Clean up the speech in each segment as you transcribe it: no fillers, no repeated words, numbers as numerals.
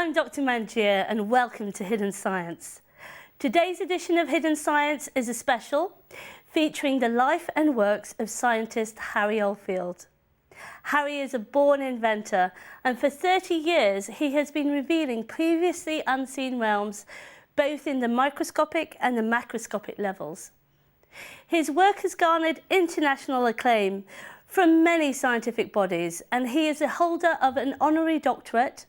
I'm Dr. Manjir and welcome to Hidden Science. Today's edition of Hidden Science is a special featuring the life and works of scientist Harry Oldfield. Harry is a born inventor, and for 30 years he has been revealing previously unseen realms both in the microscopic and the macroscopic levels. His work has garnered international acclaim from many scientific bodies, and he is a holder of an honorary doctorate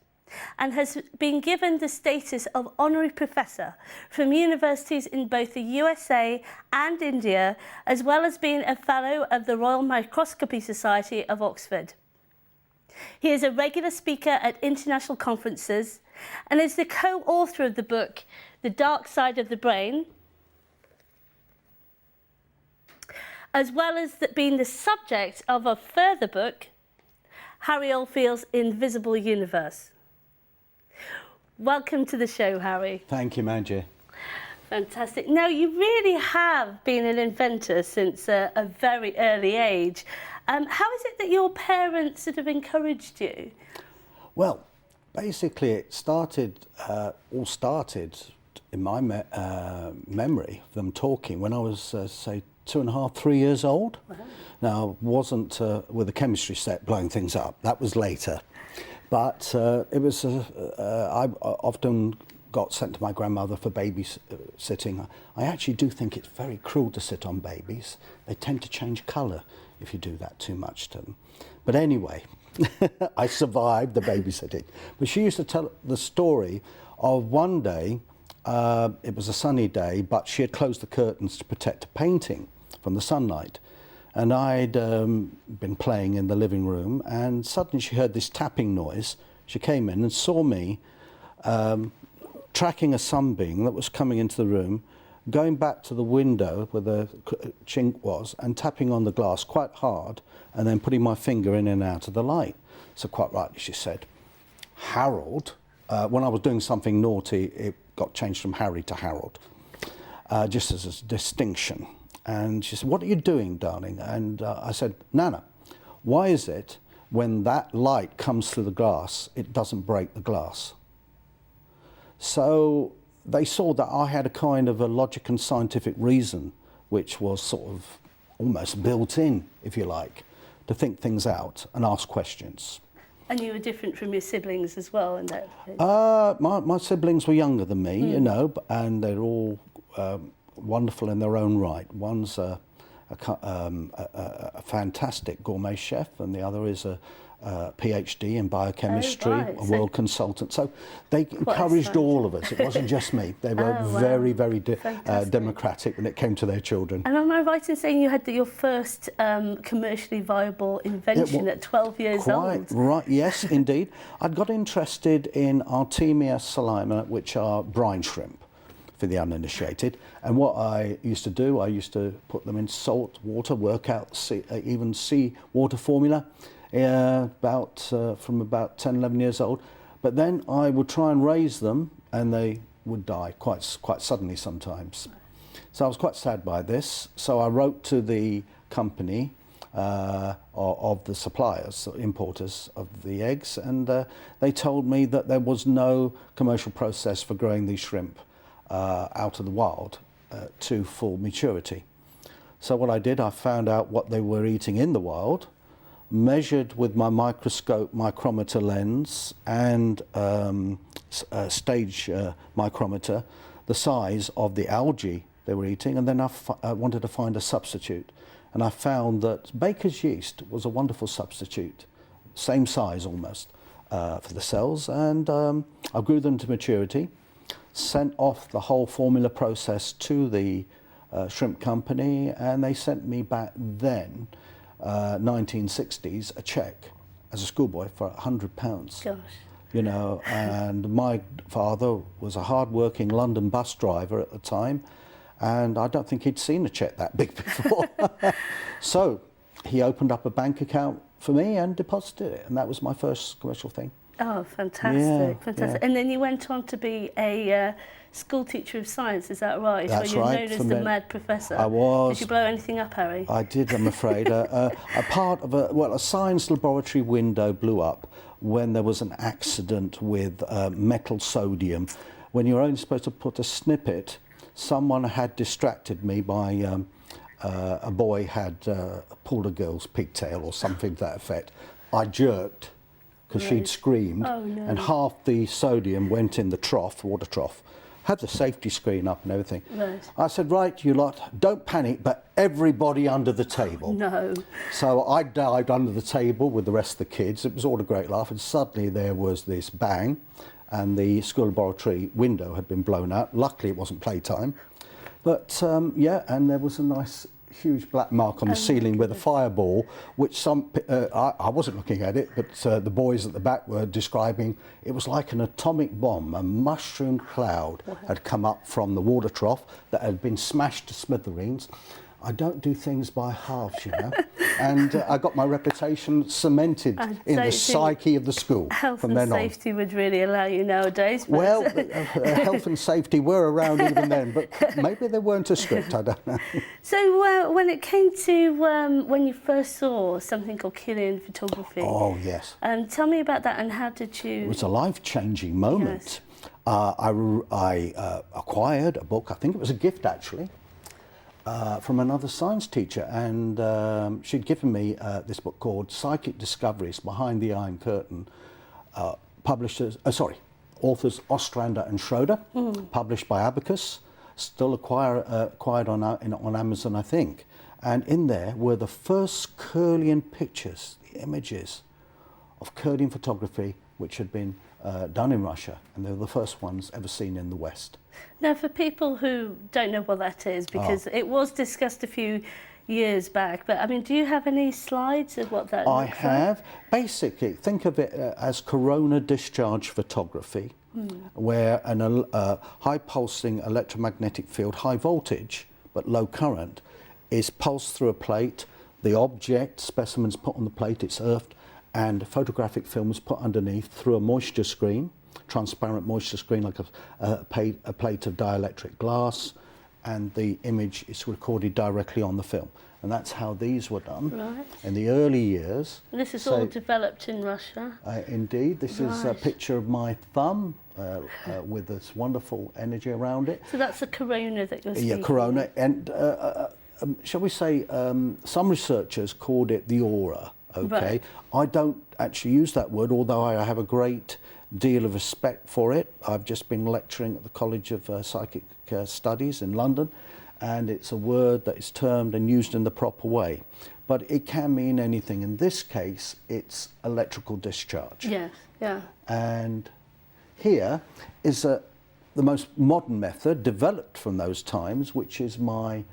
and has been given the status of honorary professor from universities in both the USA and India, as well as being a fellow of the Royal Microscopy Society of Oxford. He is a regular speaker at international conferences and is the co-author of the book The Dark Side of the Brain, as well as being the subject of a further book, Harry Oldfield's Invisible Universe. Welcome to the show, Harry. Thank you, Manjir. Fantastic. Now, you really have been an inventor since a very early age. How is it that your parents sort of encouraged you? Well, basically it all started in my memory of them talking when I was, say, 2.5, 3 years old. Wow. Now, wasn't with a chemistry set blowing things up. That was later. But it was, I often got sent to my grandmother for babysitting. I actually do think it's very cruel to sit on babies. They tend to change colour if you do that too much to them. But anyway, I survived the babysitting. But she used to tell the story of one day, it was a sunny day, but she had closed the curtains to protect a painting from the sunlight. And I'd been playing in the living room, and suddenly she heard this tapping noise. She came in and saw me tracking a sunbeam that was coming into the room, going back to the window where the chink was, and tapping on the glass quite hard, and then putting my finger in and out of the light. So quite rightly she said, Harold, when I was doing something naughty, it got changed from Harry to Harold, just as a distinction. And she said, what are you doing, darling? And I said, Nana, why is it when that light comes through the glass, it doesn't break the glass? So they saw that I had a kind of a logic and scientific reason, which was sort of almost built in, if you like, to think things out and ask questions. And you were different from your siblings as well in that case? My siblings were younger than me, you know, and they're all wonderful in their own right. One's a fantastic gourmet chef, and the other is a PhD in biochemistry, a world consultant. So they encouraged all of us. It wasn't just me. They were very, very democratic when it came to their children. And am I right in saying you had your first commercially viable invention at 12 years old? Quite right, yes, indeed. I'd got interested in Artemia salima, which are brine shrimp, for the uninitiated, and what I used to do, I used to put them in salt water, work out even sea water formula, from about 10, 11 years old. But then I would try and raise them, and they would die quite suddenly sometimes. So I was quite sad by this. So I wrote to the company of the suppliers, importers of the eggs, and they told me that there was no commercial process for growing these shrimp out of the wild to full maturity. So what I did, I found out what they were eating in the wild, measured with my microscope micrometer lens and stage micrometer the size of the algae they were eating, and then I wanted to find a substitute, and I found that baker's yeast was a wonderful substitute, same size almost, for the cells, and I grew them to maturity, sent off the whole formula process to the shrimp company, and they sent me back then, 1960s, a cheque as a schoolboy for £100. Gosh. You know, and my father was a hard-working London bus driver at the time, and I don't think he'd seen a cheque that big before. So he opened up a bank account for me and deposited it, and that was my first commercial thing. Oh, fantastic, fantastic. Yeah. And then you went on to be a school teacher of science, is that right? That's you're right. known as the mad professor. I was. Did you blow anything up, Harry? I did, I'm afraid. A part of a science laboratory window blew up when there was an accident with metal sodium. When you're only supposed to put a snippet, someone had distracted me by a boy had pulled a girl's pigtail or something to that effect. I jerked because she'd screamed, and half the sodium went in the trough, water trough. Had the safety screen up and everything. Right. I said, right, you lot, don't panic, but everybody under the table. No. So I dived under the table with the rest of the kids. It was all a great laugh, and suddenly there was this bang, and the school laboratory window had been blown out. Luckily, it wasn't playtime. But yeah, and there was a nice huge black mark on the ceiling with a fireball, which I wasn't looking at it, but the boys at the back were describing. It was like an atomic bomb. A mushroom cloud had come up from the water trough that had been smashed to smithereens. I don't do things by halves, you know. And I got my reputation cemented in the psyche of the school. Health from and then safety would really allow you nowadays. But well, health and safety were around even then, but maybe they weren't as strict, I don't know. So when it came to when you first saw something called Kirlian photography. Oh, yes. Tell me about that, and how did you... It was a life-changing moment. Yes. I acquired a book, I think it was a gift actually, from another science teacher, and she'd given me this book called Psychic Discoveries Behind the Iron Curtain, authors Ostrander and Schroeder, published by Abacus, still acquired on Amazon, I think. And in there were the first Kirlian pictures, the images of Kirlian photography, which had been done in Russia, and they were the first ones ever seen in the West. Now, for people who don't know what that is, because it was discussed a few years back, but I mean, do you have any slides of what that I looks have. like? Basically, think of it as corona discharge photography, where a high pulsing electromagnetic field, high voltage but low current, is pulsed through a plate. The object, specimens put on the plate, it's earthed, and photographic film is put underneath through a moisture screen, transparent moisture screen, like a plate of dielectric glass, and the image is recorded directly on the film. And that's how these were done in the early years. And this is all developed in Russia? Indeed. This is a picture of my thumb with this wonderful energy around it. So that's a corona that you're speaking Yeah, corona. And shall we say, some researchers called it the aura. Okay, Right. I don't actually use that word, although I have a great deal of respect for it. I've just been lecturing at the College of Psychic Studies in London, and it's a word that is termed and used in the proper way. But it can mean anything. In this case, it's electrical discharge. Yes, yeah. And here is the most modern method developed from those times, which is my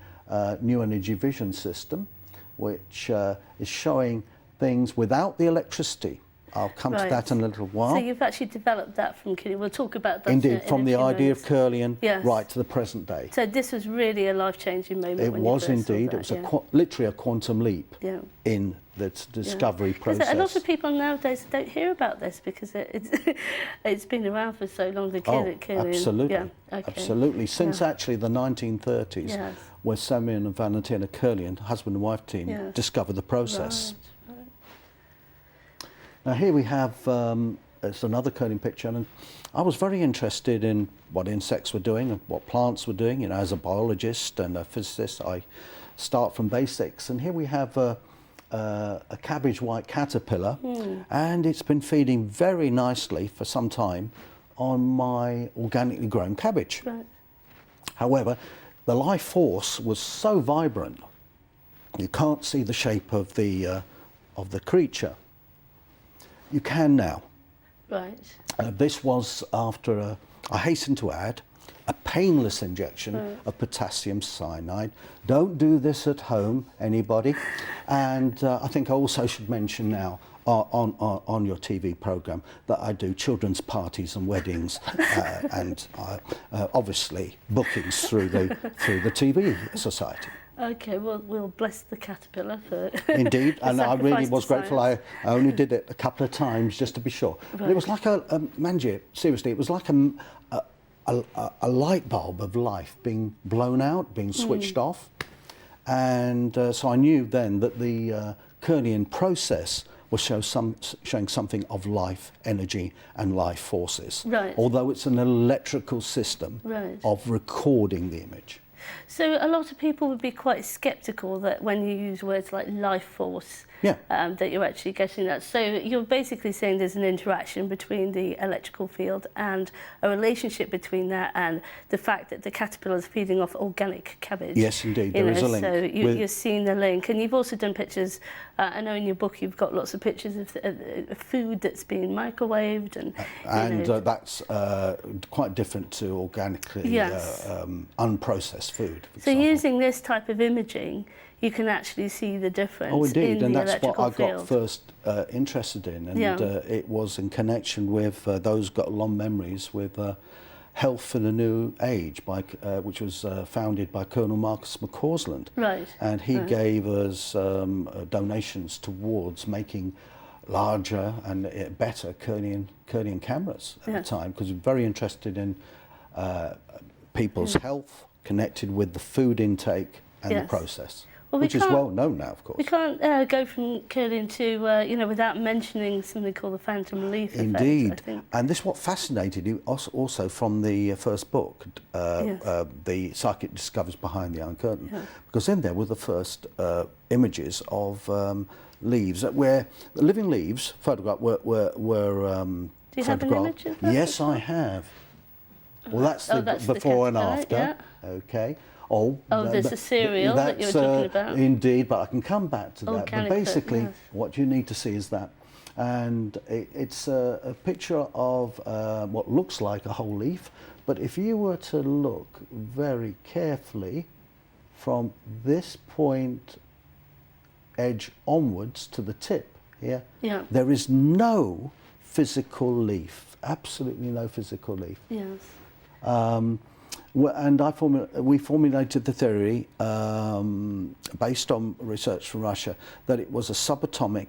new energy vision system, which is showing things without the electricity. I'll come to that in a little while. So you've actually developed that from Kirlian. We'll talk about that Indeed, from the idea of Kirlian right to the present day. So this was really a life-changing moment. It when was you first indeed. saw that, It was literally a quantum leap in the discovery process. A lot of people nowadays don't hear about this because it's been around for so long. The Kirlian. Absolutely. Yeah. Okay. Absolutely. Since actually the 1930s, where Semyon and Valentina Kirlian, husband and wife team, discovered the process. Right. Now here we have, it's another Kirlian picture, and I was very interested in what insects were doing and what plants were doing. You know, as a biologist and a physicist, I start from basics. And here we have a cabbage white caterpillar, and it's been feeding very nicely for some time on my organically grown cabbage. Right. However, the life force was so vibrant, you can't see the shape of the creature. You can now. Right. This was after, I hasten to add, a painless injection of potassium cyanide. Don't do this at home, anybody. And I think I also should mention now on your TV programme that I do children's parties and weddings and obviously bookings through the TV Society. Okay, well, we'll bless the caterpillar for Indeed, and I really was to grateful. I science. only did it a couple of times just to be sure. But it was like Manjir, seriously, it was like a light bulb of life being blown out, being switched off. And so I knew then that the Kirlian process was showing something of life, energy and life forces. Right. Although it's an electrical system Right. of recording the image. So a lot of people would be quite sceptical that when you use words like life force, Yeah. that you're actually getting that. So you're basically saying there's an interaction between the electrical field and a relationship between that and the fact that the caterpillar is feeding off organic cabbage. Yes, indeed, there is a link. So you're seeing the link. And you've also done pictures, I know in your book you've got lots of pictures of food that's being microwaved. And that's quite different to organically unprocessed food. For so example. using this type of imaging, you can actually see the difference. Oh, indeed, in and the that's what I electrical got field. first interested in, and it was in connection with those got long memories with Health for the New Age, which was founded by Colonel Marcus McCausland. Right. And he gave us donations towards making larger and better Kirlian cameras at the time, because we were very interested in people's health connected with the food intake and the process. Well, which is well known now, of course. We can't go from Kirlian to, without mentioning something called the phantom leaf effect. Indeed. I think. And this is what fascinated you also from the first book, The Psychic Discoveries Behind the Iron Curtain, because in there were the first images of leaves, where the living leaves photographed were Do you have an image of that? Yes, I have. Well, that's the before and after. Okay. There's a cereal that you were talking about. Indeed, but I can come back to that. Organic, but basically, what you need to see is that. And it's a picture of what looks like a whole leaf. But if you were to look very carefully from this point edge onwards to the tip here, there is no physical leaf, absolutely no physical leaf. Yes. And we formulated the theory based on research from Russia that it was a subatomic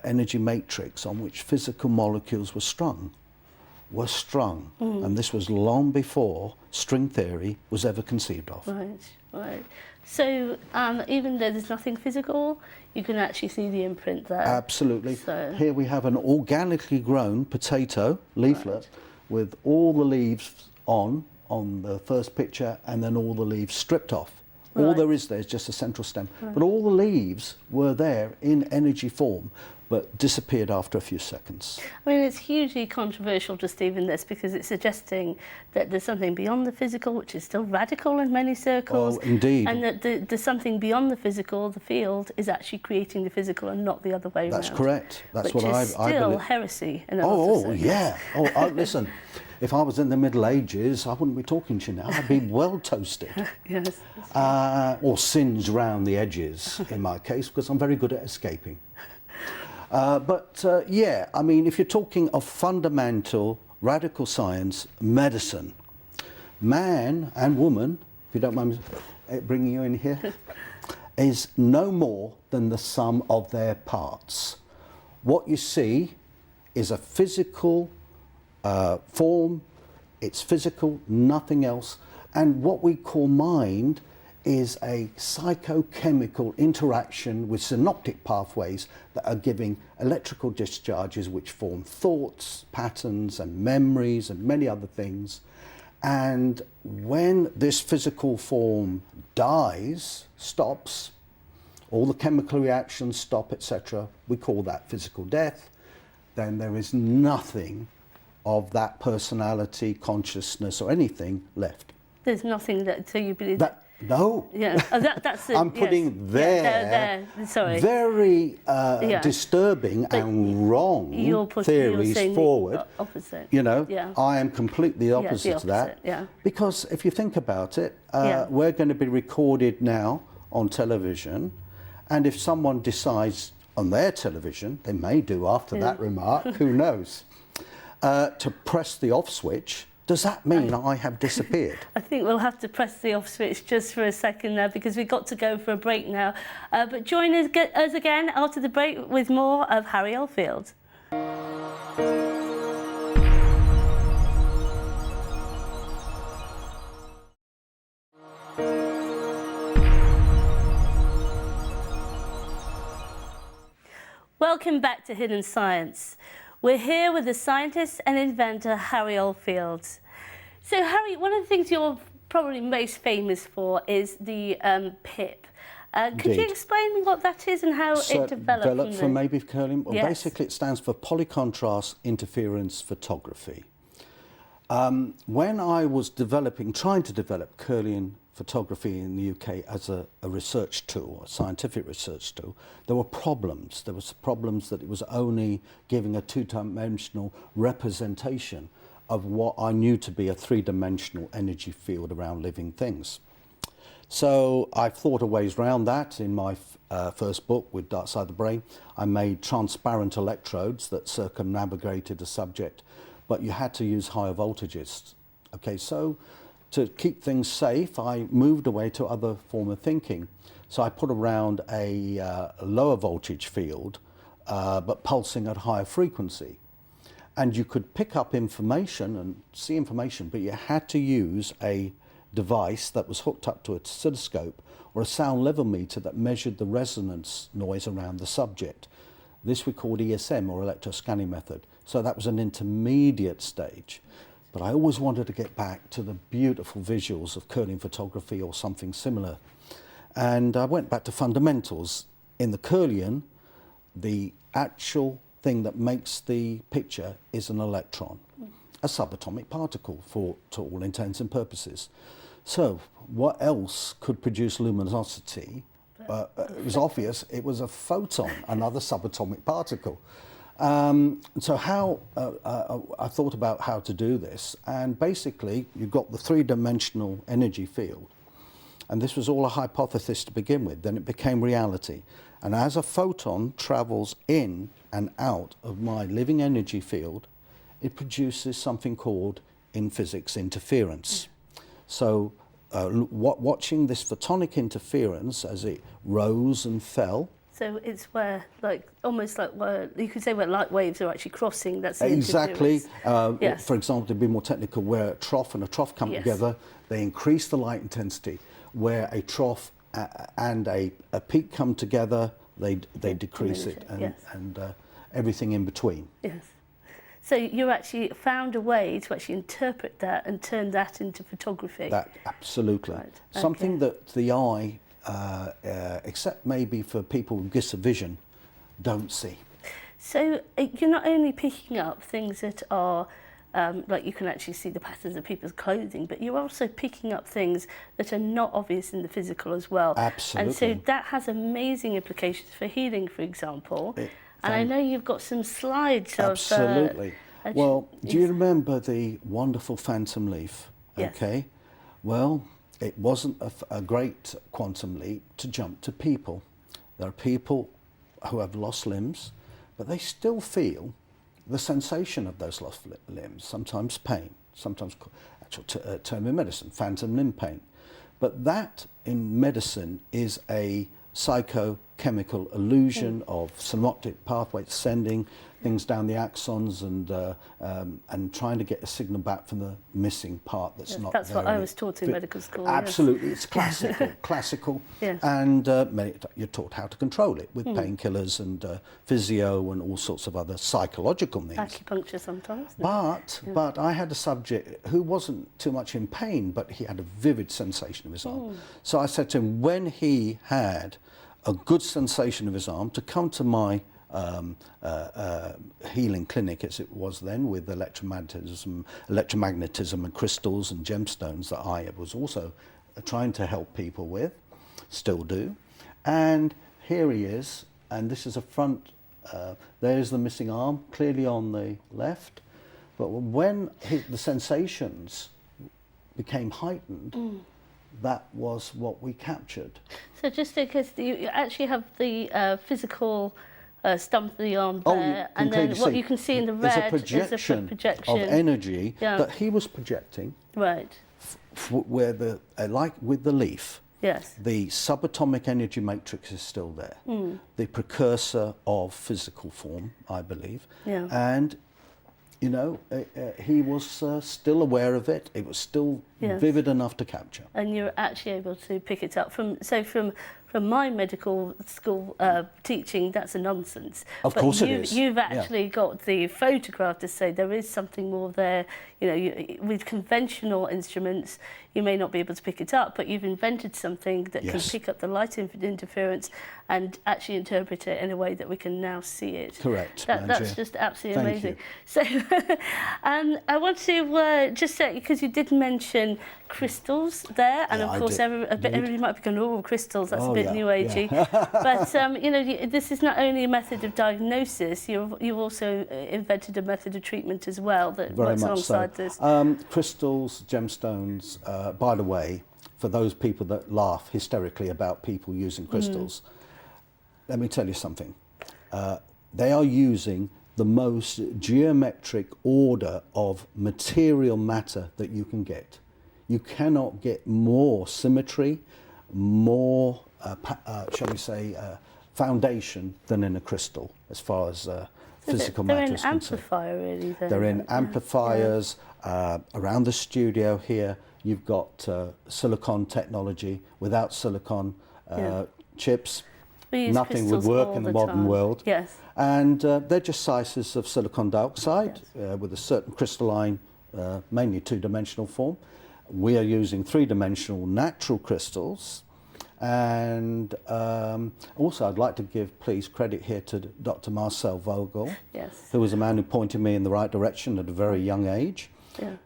energy matrix on which physical molecules were strung. And this was long before string theory was ever conceived of. Right. So even though there's nothing physical, you can actually see the imprint there. Absolutely. So here we have an organically grown potato leaflet with all the leaves on the first picture, and then all the leaves stripped off. All there is just a central stem. But all the leaves were there in energy form, but disappeared after a few seconds. I mean, it's hugely controversial just even this, because it's suggesting that there's something beyond the physical, which is still radical in many circles. Oh, indeed. And that there's something beyond the physical, the field, is actually creating the physical and not the other way around. That's correct. That's which what I is believe. still heresy in a lot of circles. Yeah. Listen, if I was in the Middle Ages, I wouldn't be talking to you now. I'd be well toasted. Yes. Or singed round the edges, in my case, because I'm very good at escaping. I mean, if you're talking of fundamental radical science, medicine, man and woman, if you don't mind me bringing you in here, is no more than the sum of their parts. What you see is a physical form, it's physical, nothing else. And what we call mind is a psychochemical interaction with synaptic pathways that are giving electrical discharges which form thoughts, patterns and memories and many other things. And when this physical form dies, stops, all the chemical reactions stop, etc., we call that physical death, then there is nothing of that personality, consciousness or anything left. There's nothing that, so you believe that? No. Yeah, that's it. I'm putting there. Sorry. Very disturbing and wrong theories forward. Opposite. You know, I am completely opposite to that. Yeah. Because if you think about it, we're going to be recorded now on television, and if someone decides on their television, they may do after that remark, who knows, to press the off switch, does that mean I have disappeared? I think we'll have to press the off switch just for a second now, because we've got to go for a break now. But join us again after the break with more of Harry Oldfield. Welcome back to Hidden Science. We're here with the scientist and inventor Harry Oldfield. So Harry, one of the things you're probably most famous for is the PIP. Could you explain what that is and how it developed for maybe Kirlian? Well, yes. basically it stands for Polycontrast interference photography. When I was trying to develop Kirlian photography in the UK as a research tool, a scientific research tool, there were problems. There was problems that it was only giving a two-dimensional representation of what I knew to be a three-dimensional energy field around living things. So I thought of ways around that. In my first book, with Dark Side of the Brain, I made transparent electrodes that circumnavigated the subject, but you had to use higher voltages. Okay, so to keep things safe, I moved away to other form of thinking. So I put around a lower voltage field, but pulsing at higher frequency. And you could pick up information and see information, but you had to use a device that was hooked up to a oscilloscope or a sound level meter that measured the resonance noise around the subject. This we called ESM, or electroscanning method. So that was an intermediate stage. But I always wanted to get back to the beautiful visuals of Kirlian photography or something similar. And I went back to fundamentals. In the Kirlian, the actual thing that makes the picture is an electron, a subatomic particle to all intents and purposes. So what else could produce luminosity? It was obvious, it was a photon, another subatomic particle. So I thought about how to do this, and basically you've got the three-dimensional energy field, and this was all a hypothesis to begin with. Then it became reality, and as a photon travels in and out of my living energy field, it produces something called, in physics, interference. So watching this photonic interference as it rose and fell. So it's where, almost like where you could say where light waves are actually crossing. That's the exactly. Yes. For example, to be more technical, where a trough and a trough come together, they increase the light intensity. Where a trough and a peak come together, they decrease it, and everything in between. Yes. So you actually found a way to actually interpret that and turn that into photography. That absolutely. Right. Something that the eye, except maybe for people with gifts of vision, don't see. So you're not only picking up things that are like you can actually see the patterns of people's clothing, but you're also picking up things that are not obvious in the physical as well. Absolutely. And so that has amazing implications for healing, for example. And I know you've got some slides of... Absolutely. Well, do you remember the wonderful phantom leaf? Yes. Okay. Well, it wasn't a great quantum leap to jump to people. There are people who have lost limbs, but they still feel the sensation of those lost limbs, sometimes pain, sometimes actual term in medicine, phantom limb pain. But that in medicine is a psychochemical illusion of synaptic pathways sending things down the axons and trying to get a signal back from the missing part that's not there. That's what I was taught in medical school. Absolutely, it's classical, Yes. And you're taught how to control it with painkillers and physio and all sorts of other psychological means. Acupuncture sometimes. But I had a subject who wasn't too much in pain, but he had a vivid sensation of his arm. So I said to him, when he had a good sensation of his arm, to come to my healing clinic, as it was then, with electromagnetism and crystals and gemstones that I was also trying to help people with, still do. And here he is, and this is a front, there's the missing arm, clearly on the left. But when the sensations became heightened, that was what we captured. So just because you actually have the physical stump of the arm there, and then what you can see in the red is a projection of energy that he was projecting. Right. Where like with the leaf, yes, the subatomic energy matrix is still there, the precursor of physical form, I believe. Yeah. And you know, he was still aware of it. It was still vivid enough to capture. And you're actually able to pick it up from from my medical school teaching, that's a nonsense. Of course it is. You've actually got the photograph to say there is something more there. You know, with conventional instruments, you may not be able to pick it up, but you've invented something that can pick up the light interference and actually interpret it in a way that we can now see it. Correct. That's just absolutely Thank amazing. you. So I want to just say, because you did mention crystals there, and of course everybody might be going, oh, crystals, that's a bit new agey. But you know, this is not only a method of diagnosis, you've also invented a method of treatment as well that works alongside this. Crystals, gemstones, by the way, for those people that laugh hysterically about people using crystals, let me tell you something. They are using the most geometric order of material matter that you can get. You cannot get more symmetry, more, shall we say, foundation than in a crystal, as far as physical matter is concerned. They're in amplifier, really. Then, they're in amplifiers. Around the studio here, you've got silicon technology. Without silicon chips, nothing would work in the modern world. Yes. And they're just slices of silicon dioxide with a certain crystalline, mainly two-dimensional form. We are using three-dimensional natural crystals. And also I'd like to give, please, credit here to Dr. Marcel Vogel, who was a man who pointed me in the right direction at a very young age,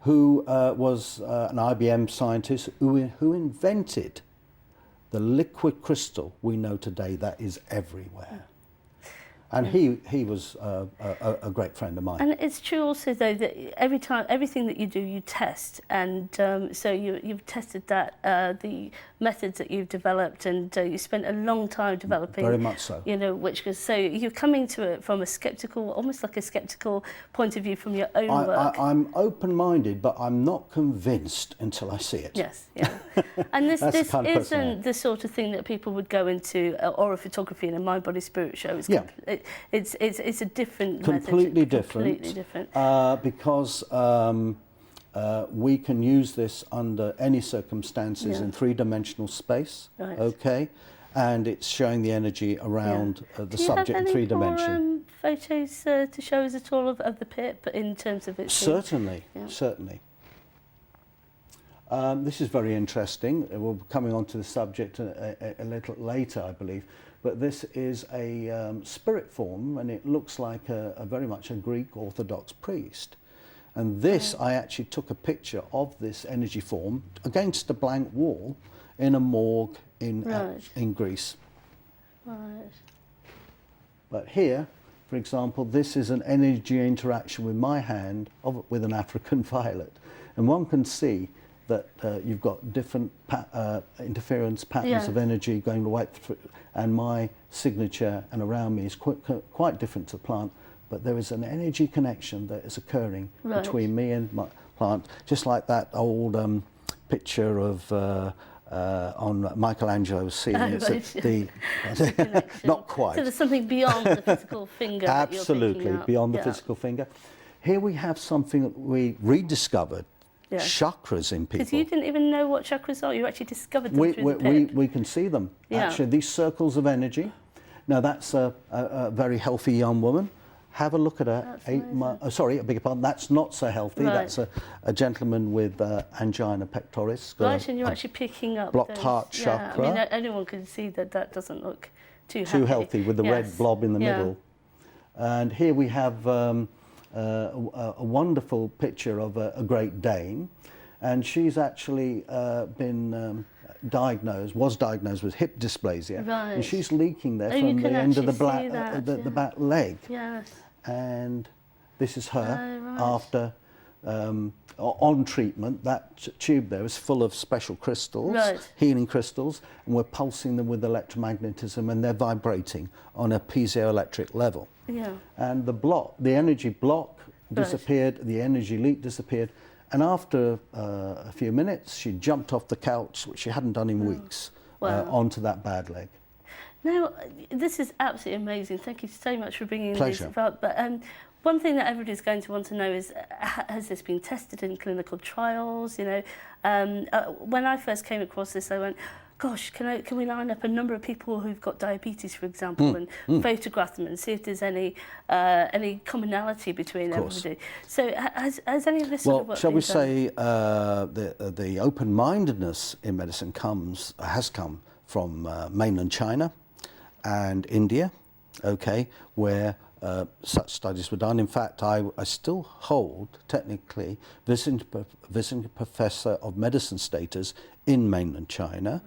who was an IBM scientist who invented the liquid crystal we know today that is everywhere. And he was a great friend of mine. And it's true also, though, that everything that you do, you test. And so you've tested that, the methods that you've developed, and you spent a long time developing. Very much so. You know, so you're coming to it from a skeptical, almost like a skeptical point of view from your own work. I'm open-minded, but I'm not convinced until I see it. Yes, yeah. And this isn't the sort of thing that people would go into, or a photography in a mind, body, spirit show. It's a different completely method. Different. Completely different. Because we can use this under any circumstances in three-dimensional space. Right. Okay, and it's showing the energy around the subject in three dimensions. Photos to show us at all of the PIP in terms of its? Certainly, certainly. This is very interesting. We'll be coming on to the subject a little later, I believe. But this is a spirit form, and it looks like very much a Greek Orthodox priest. And this, I actually took a picture of this energy form against a blank wall in a morgue in Greece. Right. But here, for example, this is an energy interaction with my hand with an African violet. And one can see that you've got different interference patterns of energy going right through, and my signature and around me is quite different to the plant, but there is an energy connection that is occurring between me and my plant, just like that old picture of on Michelangelo's ceiling. Not quite. So there's something beyond the physical finger. Absolutely, beyond the physical finger. Here we have something that we rediscovered. Chakras in people. Because you didn't even know what chakras are. You actually discovered them through the PIP. We can see them. Actually, these circles of energy. Now that's a very healthy young woman. Have a look at her. Sorry, I beg your pardon. That's not so healthy. Right. That's a gentleman with angina pectoris. Right, and you're actually picking up blocked heart chakra. I mean, anyone can see that doesn't look too healthy with the red blob in the middle. And here we have a wonderful picture of a Great Dane, and she's actually was diagnosed with hip dysplasia, and she's leaking there from the end of the back leg. Yes. And this is her after on treatment. That tube there is full of special crystals, healing crystals, and we're pulsing them with electromagnetism, and they're vibrating on a piezoelectric level. Yeah. And the energy block disappeared, the energy leak disappeared, and after a few minutes, she jumped off the couch, which she hadn't done in weeks, onto that bad leg. Now, this is absolutely amazing. Thank you so much for bringing this about. But one thing that everybody's going to want to know is, has this been tested in clinical trials? You know, when I first came across this, I went, gosh, can we line up a number of people who've got diabetes, for example, and photograph them and see if there's any commonality between everybody. So has any of this sort of work shall been we done? say the open-mindedness in medicine has come from mainland China and India, okay, where such studies were done. In fact, I still hold, technically, visiting professor of medicine status in mainland China,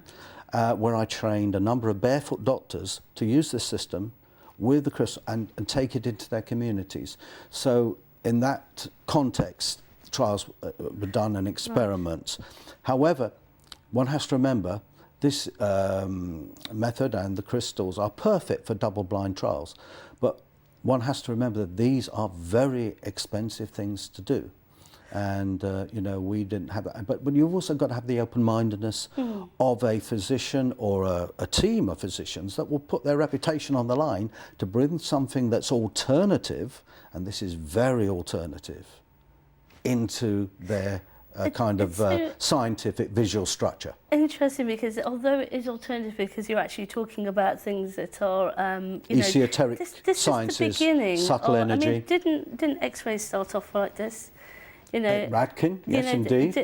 where I trained a number of barefoot doctors to use this system with the crystal and take it into their communities. So in that context, trials were done and experiments. However, one has to remember this method and the crystals are perfect for double-blind trials, but one has to remember that these are very expensive things to do. And, you know, we didn't have that. But you've also got to have the open-mindedness of a physician or a team of physicians that will put their reputation on the line to bring something that's alternative, and this is very alternative, into their scientific visual structure. Interesting, because although it is alternative, because you're actually talking about things that are esoteric this sciences, is the beginning, subtle energy. I mean, didn't X-rays start off like this? You know, Radkin, yes, indeed.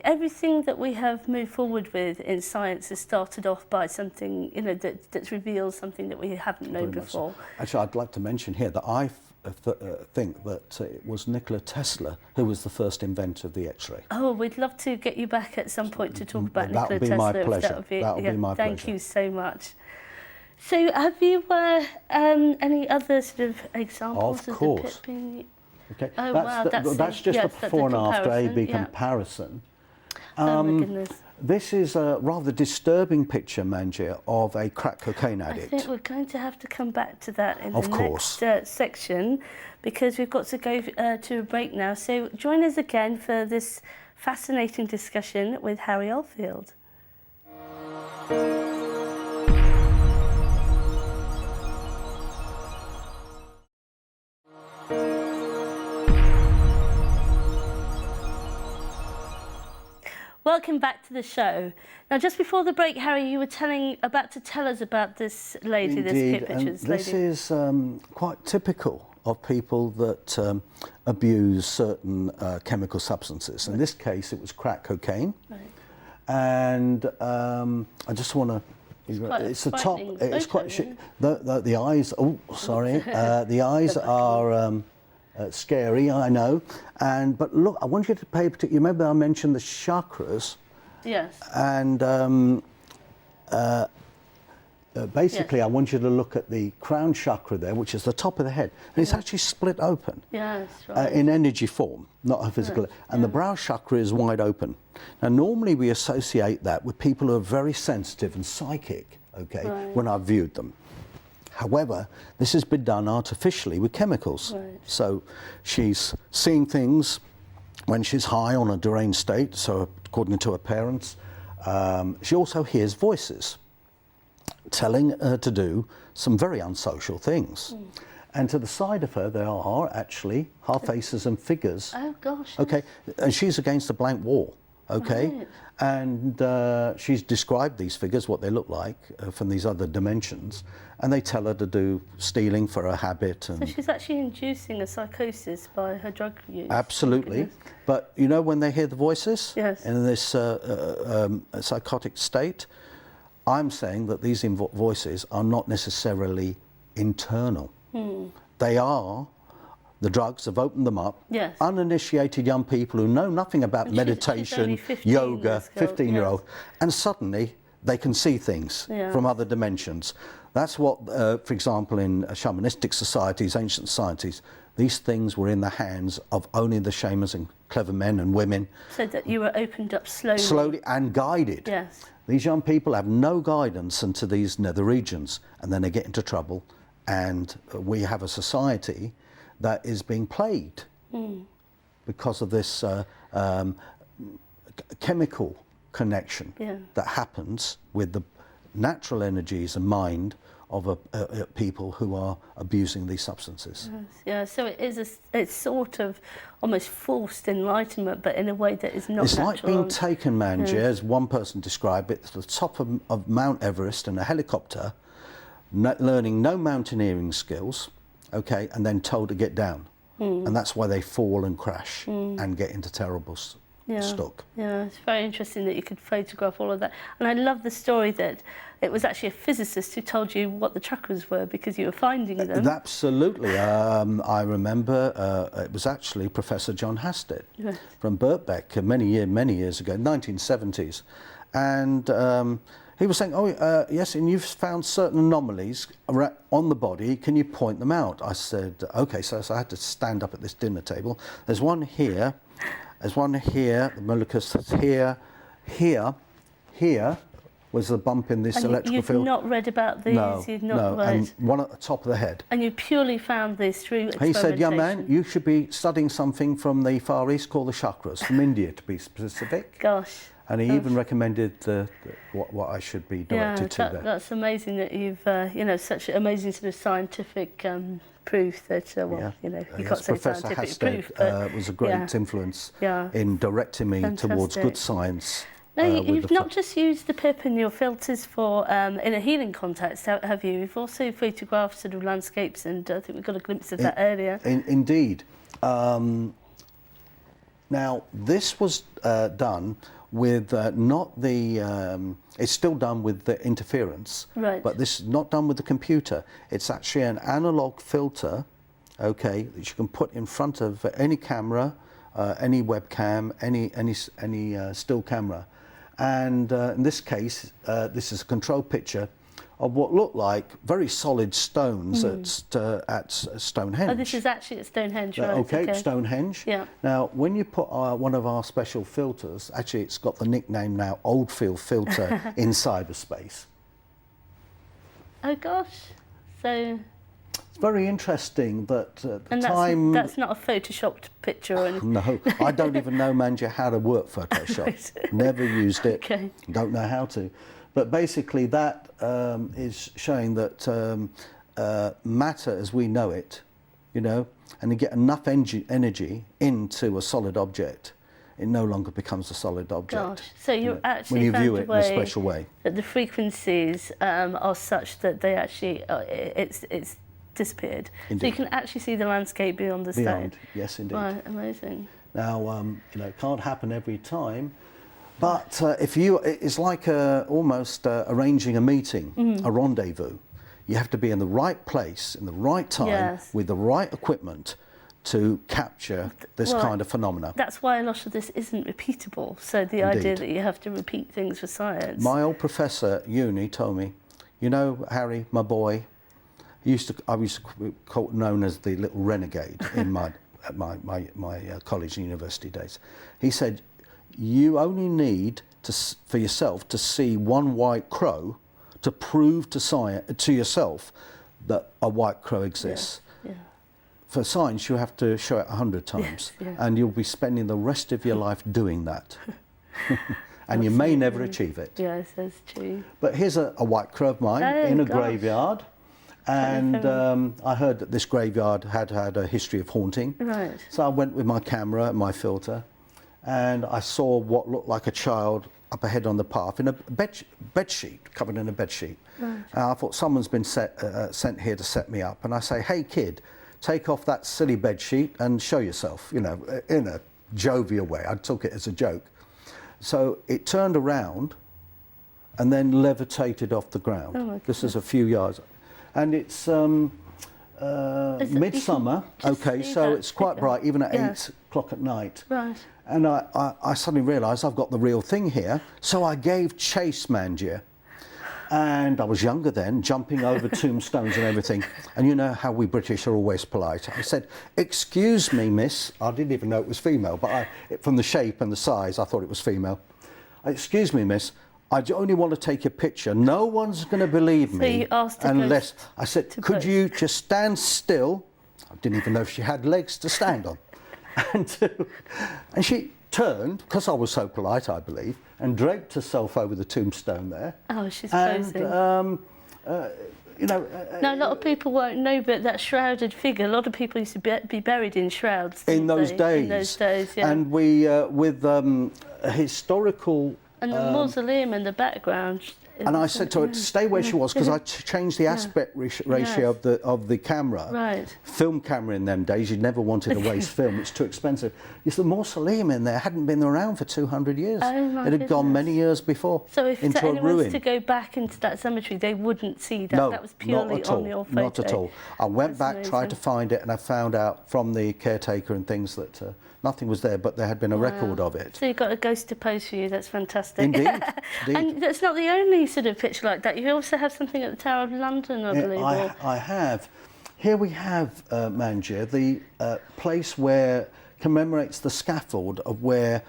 Everything that we have moved forward with in science has started off by something, you know, that's revealed something that we haven't known before. So. Actually, I'd like to mention here that I think that it was Nikola Tesla who was the first inventor of the X-ray. Oh, we'd love to get you back at some point to talk about Nikola Tesla. My pleasure. That would be my pleasure. Thank you so much. So, have you any other sort of examples of course. the PIP being? Okay, Oh, that's just a before and after A/B comparison. Oh my goodness. This is a rather disturbing picture, Manjir, of a crack cocaine addict. I think we're going to have to come back to that in the next section, because we've got to go to a break now. So join us again for this fascinating discussion with Harry Oldfield. Welcome back to the show. Now, just before the break, Harry, you were about to tell us about this lady, Indeed, this PIP pictures lady. This is quite typical of people that abuse certain chemical substances. In this case, it was crack cocaine. Right. And I just want to... It's the top. It's quite... The eyes... Oh, sorry. The eyes are... scary, I know, but look, I want you to pay particular. You remember I mentioned the chakras? Yes. And basically, I want you to look at the crown chakra there, which is the top of the head, and it's actually split open. Yes, right. In energy form, not a physical. Right. And the brow chakra is wide open. Now, normally we associate that with people who are very sensitive and psychic. Okay, when I've viewed them. However, this has been done artificially with chemicals. Right. So she's seeing things when she's high on a deranged state, so according to her parents. She also hears voices telling her to do some very unsocial things. And to the side of her, there are actually half faces and figures. Oh, gosh. Okay, and she's against a blank wall. Okay, right. And she's described these figures, what they look like from these other dimensions, and they tell her to do stealing for her habit. And so she's actually inducing a psychosis by her drug use. Absolutely, but you know when they hear the voices in this psychotic state, I'm saying that these voices are not necessarily internal. They are. The drugs have opened them up. Yes. Uninitiated young people who know nothing about meditation, yoga, 15-year-old, and suddenly they can see things from other dimensions. That's what, for example, in shamanistic societies, ancient societies, these things were in the hands of only the shamans and clever men and women. So that you were opened up slowly. Slowly and guided. Yes. These young people have no guidance into these nether regions, and then they get into trouble, and we have a society that is being plagued because of this chemical connection that happens with the natural energies and mind of people who are abusing these substances. Yes, yeah, so it's sort of almost forced enlightenment, but in a way that is not It's natural. like being taken, Manjir, as one person described it, to the top of Mount Everest in a helicopter, learning no mountaineering skills, okay, and then told to get down. And that's why they fall and crash and get into terrible stuck. Yeah, it's very interesting that you could photograph all of that. And I love the story that it was actually a physicist who told you what the chakras were because you were finding them. Absolutely. I remember it was actually Professor John Hasted from Birkbeck many years ago, 1970s. And he was saying, yes, and you've found certain anomalies on the body. Can you point them out? I said, OK, so I had to stand up at this dinner table. There's one here. There's one here, the molecus here was the bump in this electrical field. You've not read about these? No, and one at the top of the head. And you purely found this through experimentation? He said, young man, you should be studying something from the Far East called the chakras, from India to be specific. Gosh. And he even recommended what I should be directed to there. That's amazing that you've, such amazing sort of scientific proof that, you can't say Professor scientific Hasted proof, but was a great influence in directing me towards good science. No, you've not just used the PIP in your filters for in a healing context, have you? You've also photographed sort of landscapes, and I think we got a glimpse of that earlier. Indeed. Now, this was done with not the... it's still done with the interference, but this is not done with the computer. It's actually an analog filter, okay, that you can put in front of any camera, any webcam, any still camera. And in this case, this is a control picture of what looked like very solid stones at Stonehenge. Oh, this is actually at Stonehenge, right? Okay, Stonehenge. Yeah. Now, when you put one of our special filters, actually it's got the nickname now, Oldfield filter, in cyberspace. Oh gosh, so... It's very interesting that and that's not a photoshopped picture or anything? No, I don't even know, Manjir, how to work Photoshop. Right. Never used it, don't know how to. But basically that is showing that matter as we know it, and you get enough energy into a solid object, it no longer becomes a solid object. Gosh. So you're actually when you view it in a special way. That the frequencies are such that they actually, it's disappeared. Indeed. So you can actually see the landscape beyond the stone. Yes, indeed. Right, amazing. Now, it can't happen every time, but it's like almost arranging a meeting, a rendezvous. You have to be in the right place, in the right time, with the right equipment to capture this kind of phenomena. That's why a lot of this isn't repeatable. So the idea that you have to repeat things for science. My old professor at uni told me, Harry, my boy, I used to be known as the little renegade in my college and university days. He said, you only need for yourself to see one white crow to prove to yourself that a white crow exists. Yeah. For science, you have to show it 100 times, and you'll be spending the rest of your life doing that. And you may never achieve it. Yes, that's true. But here's a white crow of mine in a graveyard. And I heard that this graveyard had a history of haunting. Right. So I went with my camera and my filter, and I saw what looked like a child up ahead on the path in a bed sheet, covered in a bed sheet. Right. I thought someone's been sent here to set me up. And I say, hey kid, take off that silly bed sheet and show yourself, in a jovial way. I took it as a joke. So it turned around and then levitated off the ground. Oh, this is a few yards. And it's midsummer, so it's quite bright, even at 8 o'clock at night. Right. And I suddenly realised I've got the real thing here, so I gave chase, Manjir. And I was younger then, jumping over tombstones and everything. And you know how we British are always polite. I said, excuse me, miss. I didn't even know it was female, but from the shape and the size, I thought it was female. Excuse me, miss. I only want to take a picture. No one's going to believe me you asked unless... I said, could you just stand still? I didn't even know if she had legs to stand on. And she turned, because I was so polite, I believe, and draped herself over the tombstone there. Oh, she's and, posing. you know, Now, a lot of people won't know, but that shrouded figure, a lot of people used to be buried in shrouds. in those days. In those days, yeah. And we, with historical... And the mausoleum in the background. And I said to her to stay where she was, because I changed the aspect ratio of the camera. Right. Film camera in them days, you never wanted to waste film, it's too expensive. Yes, the mausoleum in there hadn't been around for 200 years. Oh, my it had gone goodness. many years before So if into a anyone was ruin. to go back into that cemetery, they wouldn't see that. No, That was purely not at all, on your photo. not at all. I went That's back, tried to amazing. find it, and I found out from the caretaker and things that nothing was there, but there had been a record of it. So you've got a ghost to pose for you. That's fantastic. Indeed, indeed. And that's not the only sort of picture like that. You also have something at the Tower of London, I believe. I have. Here we have, Manjir, the place where commemorates the scaffold of where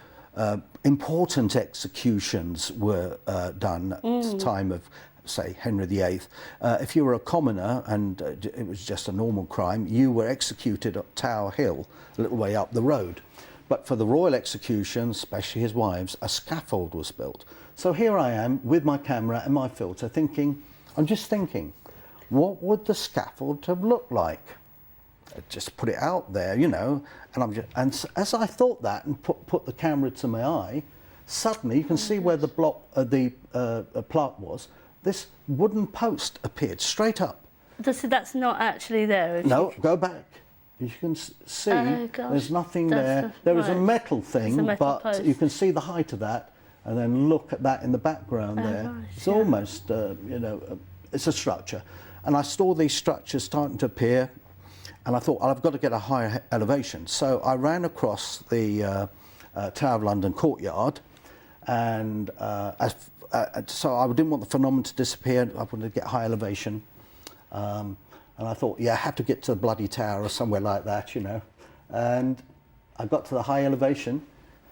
important executions were done at the time of, say, Henry VIII. If you were a commoner and it was just a normal crime, you were executed at Tower Hill, a little way up the road. But for the royal executions, especially his wives, a scaffold was built. So here I am with my camera and my filter I'm just thinking, what would the scaffold have looked like? I just put it out there, you know, and as I thought that and put the camera to my eye, suddenly you can see where the plaque was. This wooden post appeared straight up. So that's not actually there? No, go back. As you can see, there's nothing there. There is a metal thing, but post. you can see the height of that, and then look at that in the background there. Right, it's almost, you know, it's a structure. And I saw these structures starting to appear, and I thought, well, I've got to get a higher elevation. So I ran across the Tower of London courtyard, and so I didn't want the phenomenon to disappear. I wanted to get high elevation. And I thought, yeah, I have to get to the bloody tower or somewhere like that, you know. And I got to the high elevation,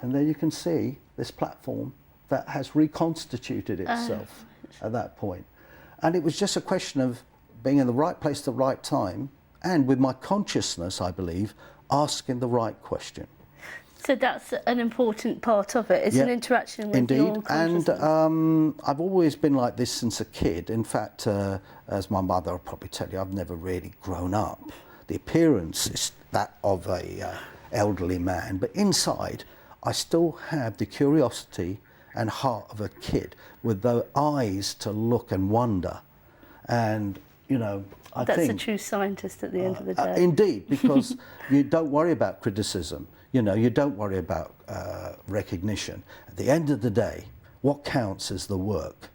and there you can see this platform that has reconstituted itself at that point. And it was just a question of being in the right place at the right time, and with my consciousness, I believe, asking the right question. So that's an important part of it. It's an interaction with your consciousness. And I've always been like this since a kid. In fact, as my mother will probably tell you, I've never really grown up. The appearance is that of a elderly man, but inside I still have the curiosity and heart of a kid with the eyes to look and wonder. And, you know, I think... That's a true scientist at the end of the day. Indeed, because you don't worry about criticism. You know, you don't worry about recognition. At the end of the day, what counts is the work.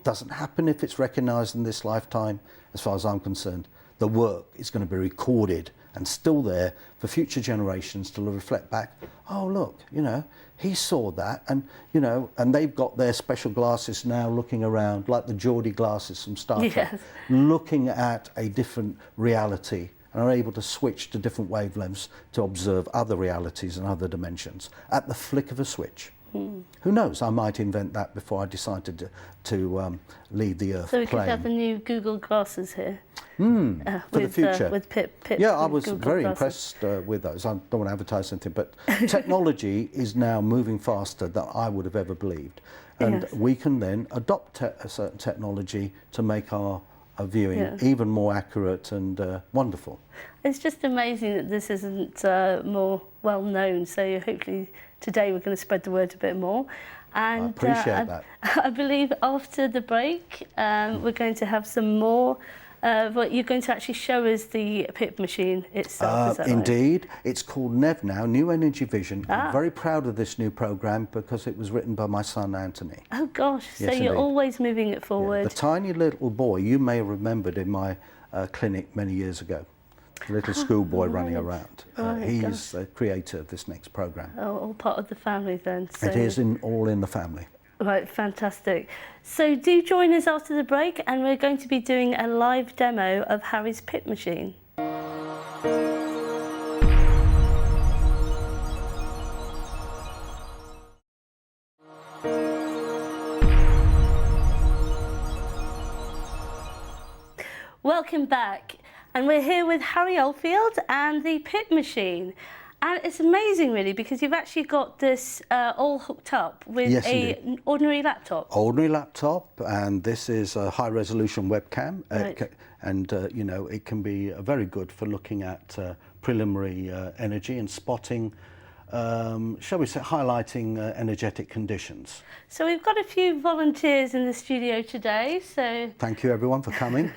Doesn't happen if it's recognised in this lifetime, as far as I'm concerned. The work is going to be recorded and still there for future generations to reflect back. Oh, look, you know, he saw that, and, you know, and they've got their special glasses now looking around, like the Geordie glasses from Star Trek, looking at a different reality, and are able to switch to different wavelengths to observe other realities and other dimensions at the flick of a switch. Who knows, I might invent that before I decided to leave the Earth plane. So we could have the new Google glasses here. For the future. With PIP. Yeah, I was Google very glasses. impressed with those. I don't want to advertise anything, but technology is now moving faster than I would have ever believed. And we can then adopt a certain technology to make our viewing even more accurate and wonderful. It's just amazing that this isn't more well known, so hopefully today we're going to spread the word a bit more. And I appreciate that. I believe after the break we're going to have some more. But you're going to actually show us the PIP machine itself, is that Indeed. Right? It's called NEV now, New Energy Vision. I'm very proud of this new programme because it was written by my son Anthony. Oh gosh, Yes, so you're indeed. always moving it forward. Yeah, the tiny little boy you may have remembered in my clinic many years ago. The little schoolboy running around. He's the creator of this next programme. Oh, all part of the family then. So. It is all in the family. Right, fantastic. So do join us after the break, and we're going to be doing a live demo of Harry's PIP machine. Welcome back, and we're here with Harry Oldfield and the PIP machine. And it's amazing, really, because you've actually got this all hooked up with Yes, an ordinary laptop. Ordinary laptop, and this is a high-resolution webcam, Right. and you know, it can be very good for looking at preliminary energy and spotting, shall we say, highlighting energetic conditions. So we've got a few volunteers in the studio today. So Thank you, everyone, for coming.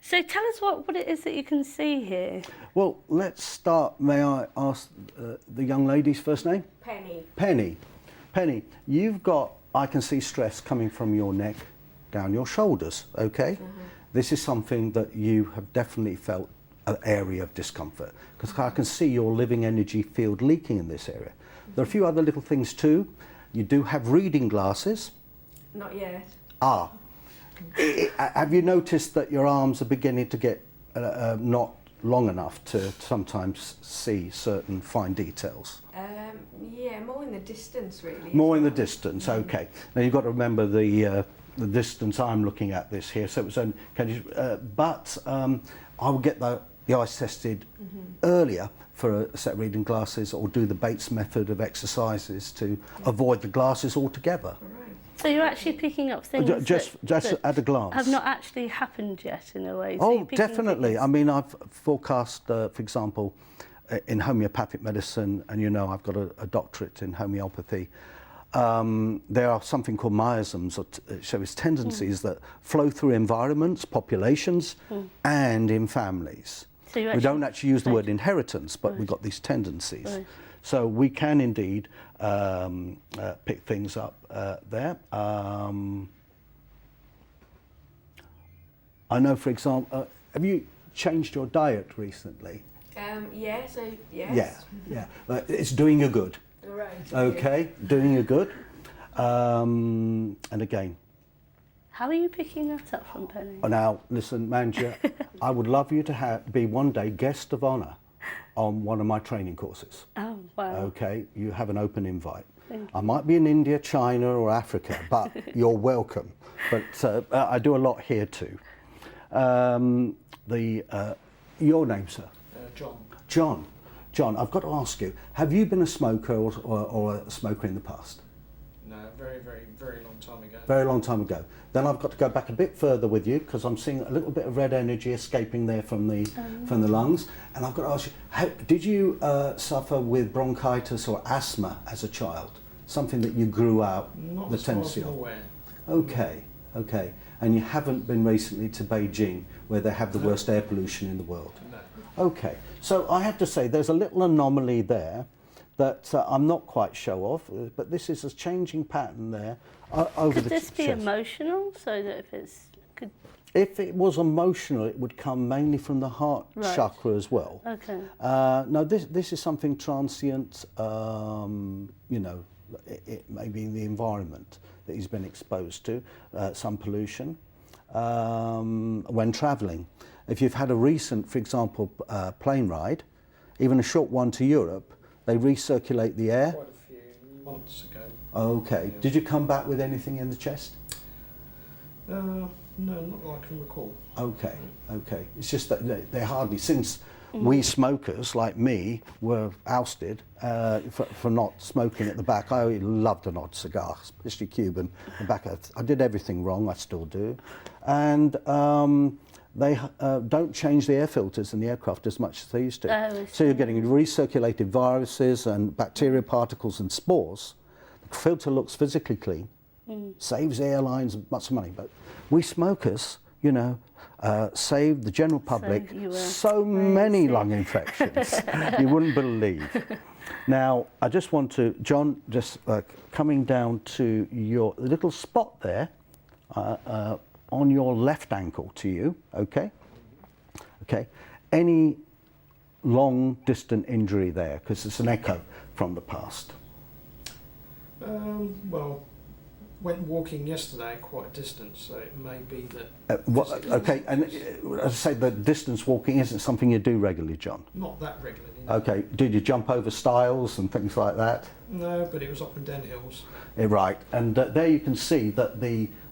so tell us what it is that you can see here. Well, let's start. May I ask the young lady's first name? Penny. Penny. Penny, you've got, I can see stress coming from your neck down your shoulders, okay? This is something that you have definitely felt an area of discomfort, because I can see your living energy field leaking in this area. There are a few other little things too. You do have reading glasses. Not yet. Ah. Have you noticed that your arms are beginning to get not long enough to sometimes see certain fine details? Yeah, more in the distance, really. More in the distance, okay. Now you've got to remember the distance I'm looking at this here. So it was only, I will get the eyes tested earlier for a set of reading glasses, or do the Bates method of exercises to avoid the glasses altogether. Right. So you're actually picking up things Just that at a glance. have not actually happened yet, in a way. So Oh, you're picking definitely. things- I mean, I've forecast, for example, in homeopathic medicine, and you know I've got a doctorate in homeopathy. There are something called miasms, or so it's tendencies that flow through environments, populations, and in families. So you We don't actually use the word Right. inheritance, but Right. we've got these tendencies. Right. So we can indeed pick things up there. I know, for example, have you changed your diet recently? Yeah, so yes. Yeah. It's doing you good. Right. Okay, doing you good. And again, How are you picking that up from Penny? now listen, Manjir, I would love you to be one day guest of honour on one of my training courses. Oh, wow. Okay, you have an open invite. Thank I might be in India, China, or Africa, but you're welcome. But I do a lot here too. Your name, sir? John. John, I've got to ask you, have you been a smoker or a smoker in the past? No, very, very, very long time ago. Very long time ago. Then I've got to go back a bit further with you, because I'm seeing a little bit of red energy escaping there from the lungs. And I've got to ask you, did you suffer with bronchitis or asthma as a child? Something that you grew out Not the as far as tendency I'm of? aware. Okay. And you haven't been recently to Beijing, where they have the No. worst air pollution in the world? No. Okay, so I have to say there's a little anomaly there that I'm not quite sure of, but this is a changing pattern there over Could the this be chest. emotional? So that if it's... Could, If it was emotional, it would come mainly from the heart Right. chakra as well. okay. No, this is something transient, you know, it may be the environment that he's been exposed to, some pollution, when travelling. If you've had a recent, for example, plane ride, even a short one to Europe, they recirculate the air. Quite a few months ago. Okay. Did you come back with anything in the chest? No, not that I can recall. Okay. It's just that they're hardly, since we smokers like me were ousted for not smoking at the back. I loved an odd cigar, especially Cuban. The back, I did everything wrong. I still do, and they don't change the air filters in the aircraft as much as they used to. Oh, I So you're getting recirculated viruses and bacteria particles and spores. The filter looks physically clean, saves airlines much money, but we smokers, you know, save the general public you were so very many sick. lung infections. You wouldn't believe. Now, I just want to, John, just coming down to your little spot there on your left ankle to you, okay? Okay. Any long, distant injury there? Because it's an echo from the past. Well, went walking yesterday quite a distance, so it may be that. Okay, and as I say, the distance walking isn't something you do regularly, John? Not that regularly. No. Okay, did you jump over stiles and things like that? No, but it was up and down hills. Right, and there you can see that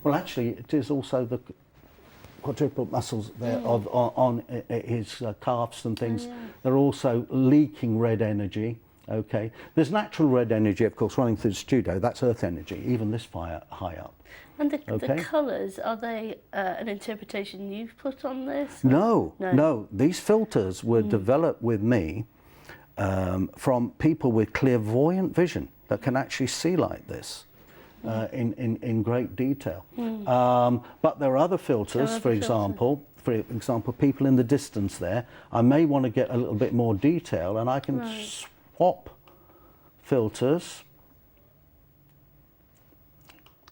well actually it is also quadruple muscles there on his calves and things. They're also leaking red energy. Okay, there's natural red energy, of course, running through the studio. That's earth energy, even this fire high up. And the colours, are they an interpretation you've put on this? No. These filters were developed with me from people with clairvoyant vision that can actually see like this in great detail. But there are other filters, for example, people in the distance there. I may want to get a little bit more detail, and I can swap filters.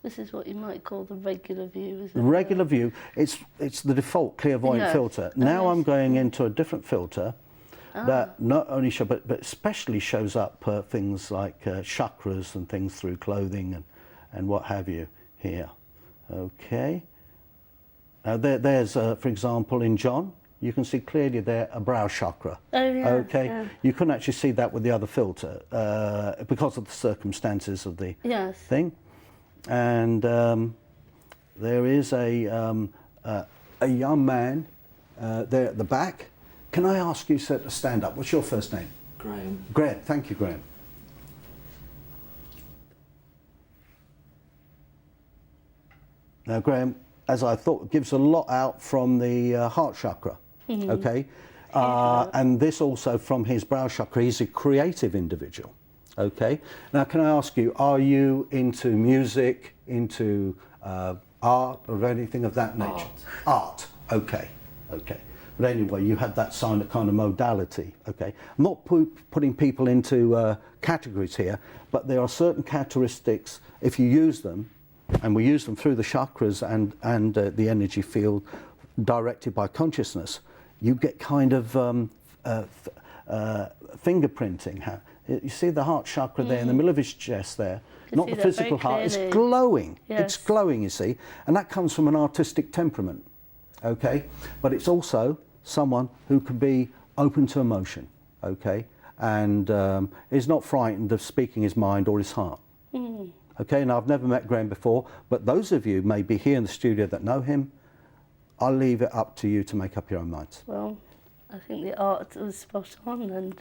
This is what you might call the regular view, isn't it? Regular view, it's the default clairvoyant filter. Now I'm going into a different filter that not only show, but especially shows up things like chakras and things through clothing and what have you here. Okay. Now there's, for example, in John, you can see clearly there a brow chakra. Oh, yeah. Okay. Yeah. You couldn't actually see that with the other filter because of the circumstances of the thing. And there is a young man there at the back. Can I ask you, sir, to stand up? What's your first name? Graham. Graham. Thank you, Graham. Now, Graham, as I thought, gives a lot out from the heart chakra. Okay. And this also from his brow chakra. He's a creative individual. Okay. Now, can I ask you, are you into music, into art, or anything of that nature? Art. Okay. Okay. But anyway, you had that kind of modality. Okay. I'm not putting people into categories here, but there are certain characteristics, if you use them, and we use them through the chakras and the energy field directed by consciousness, you get kind of fingerprinting. You see the heart chakra there in the middle of his chest there, not the physical heart, it's glowing. Yes. It's glowing, you see, and that comes from an artistic temperament, okay? But it's also someone who can be open to emotion, okay? And is not frightened of speaking his mind or his heart. Okay, and I've never met Graham before, but those of you maybe here in the studio that know him, I'll leave it up to you to make up your own minds. Well, I think the art was spot on, and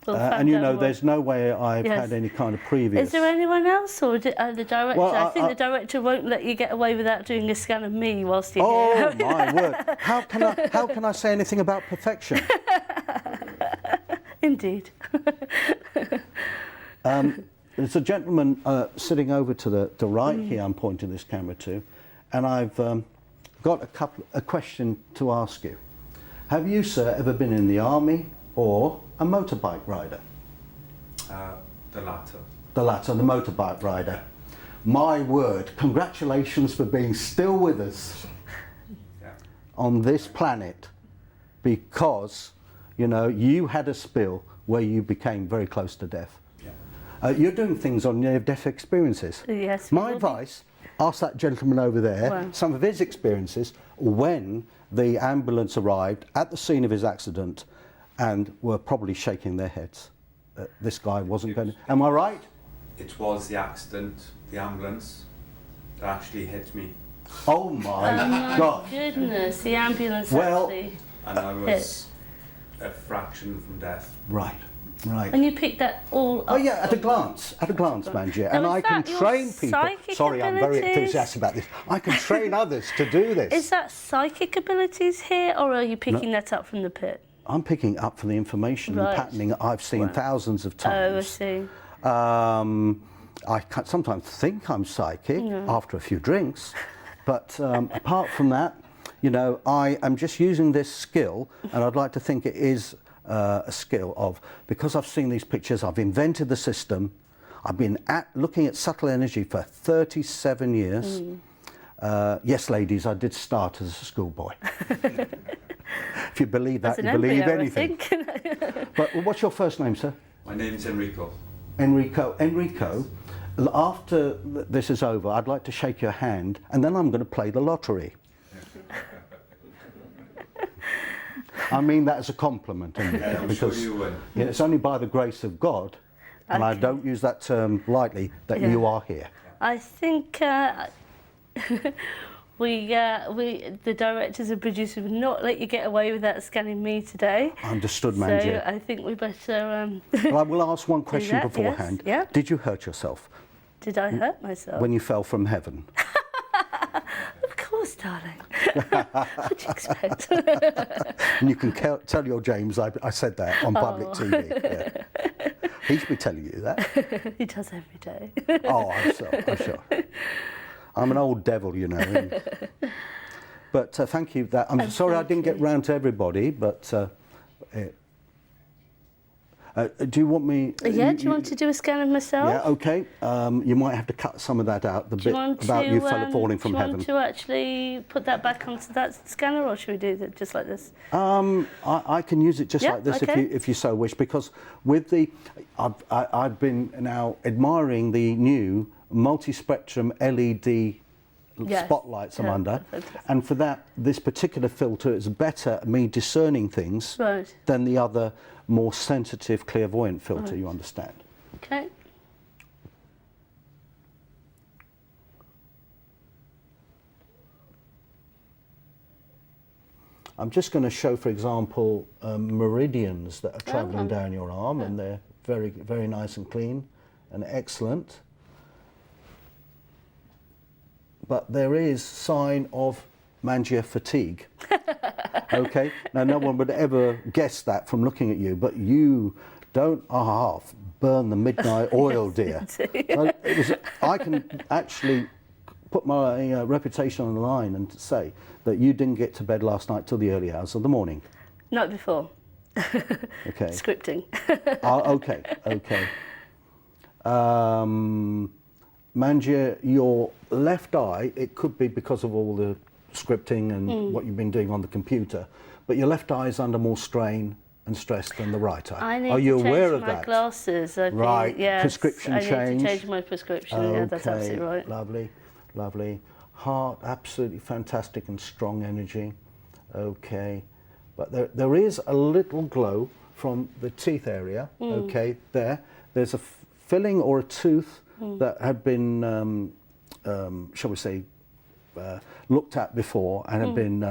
and you know, there's no way I've had any kind of previous. Is there anyone else, or the director? Well, I think the director won't let you get away without doing a scan of me whilst you're here. Oh my word! How can I say anything about perfection? Indeed. There's a gentleman sitting over to the right here. I'm pointing this camera to, and I've got a question to ask you. Have you, sir, ever been in the army or a motorbike rider? The latter. The latter, the motorbike rider. My word, congratulations for being still with us on this planet, because, you know, you had a spill where you became very close to death. You're doing things on near-death experiences. Yes. My advice, ask that gentleman over there some of his experiences when the ambulance arrived at the scene of his accident and were probably shaking their heads. This guy wasn't going to... Am I right? It was the accident, the ambulance, that actually hit me. Oh my God. Goodness, the ambulance actually... And I was a fraction from death. Right. Right. And you picked that all up? Oh yeah, at a glance, Manjir. And I can train people. Sorry, I'm very enthusiastic about this. I can train others to do this. Is that psychic abilities here, or are you picking that up from the pit? I'm picking up from the information and patterning I've seen thousands of times. Oh, I see. I sometimes think I'm psychic after a few drinks, but apart from that, you know, I am just using this skill, and I'd like to think it is a skill of, because I've seen these pictures, I've invented the system, I've been looking at subtle energy for 37 years. Yes, ladies, I did start as a schoolboy. If you believe that, you believe anything. But what's your first name, sir? My name's Enrico. Enrico, after this is over, I'd like to shake your hand, and then I'm going to play the lottery. I mean that as a compliment, because sure you win. It's only by the grace of God, and I don't use that term lightly, that you are here. I think the directors and producers would not let you get away without scanning me today. Understood, So Manjir. I think we better. Well, I will ask one question that, beforehand. yes, yeah. Did you hurt yourself Did I hurt myself? when you fell from heaven? Of course, darling. What do you expect? And you can tell your James I said that on public TV. Yeah. He should be telling you that. He does every day. Oh, I'm sure. I'm an old devil, you know. But thank you. I'm sorry I didn't get round to everybody, but do you want me? Yeah, do you want to do a scan of myself? Yeah, okay. You might have to cut some of that out, the bit about you falling from heaven. Do you want to actually put that back onto that scanner, or should we do that just like this? I can use it just like this if you so wish, because with I've been now admiring the new multi-spectrum LED spotlights I'm under, and for that this particular filter is better at me discerning things than the other more sensitive clairvoyant filter, you understand. Okay. I'm just going to show, for example, meridians that are travelling down your arm, and they're very, very nice and clean and excellent. But there is sign of Manjir fatigue. Okay, now no one would ever guess that from looking at you, but you don't half burn the midnight oil, dear. So I can actually put my reputation on the line and say that you didn't get to bed last night till the early hours of the morning. Not before. Okay. Scripting. Okay. Manjir, your left eye, it could be because of all the scripting and what you've been doing on the computer, but your left eye is under more strain and stress than the right eye. Are you aware of that? I need to change my glasses. Right. Yes, prescription change. I need to change my prescription. Yeah, that's absolutely right. Lovely. Heart, absolutely fantastic and strong energy. Okay. But there is a little glow from the teeth area. Okay, there's a filling or a tooth that had been, shall we say, looked at before and had been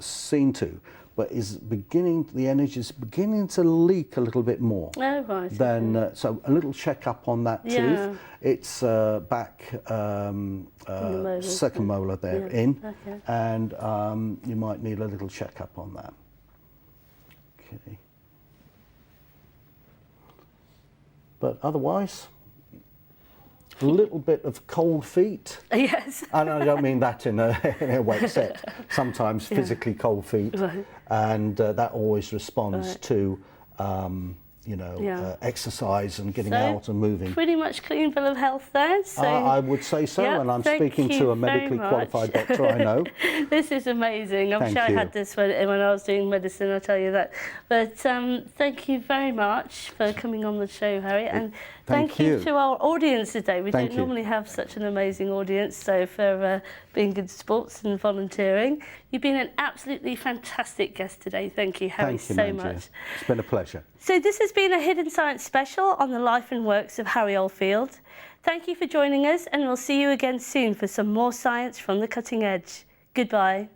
seen to, but the energy is beginning to leak a little bit more. Oh, right. Then, so a little check up on that tooth. It's back second molar there in, and you might need a little check up on that. Okay. But otherwise, a little bit of cold feet. Yes. And I don't mean that in a wet set. Sometimes physically cold feet, and that always responds to exercise and getting out and moving. Pretty much clean bill of health there. So I would say so, and I'm speaking to a medically qualified doctor, I know. This is amazing. I wish I had this when I was doing medicine, I'll tell you that. But thank you very much for coming on the show, Harry, and thank you to our audience today. We don't normally have such an amazing audience, so for being good sports and volunteering. You've been an absolutely fantastic guest today. Thank you, Harry, so much. It's been a pleasure. So this has been a Hidden Science special on the life and works of Harry Oldfield. Thank you for joining us, and we'll see you again soon for some more science from the cutting edge. Goodbye.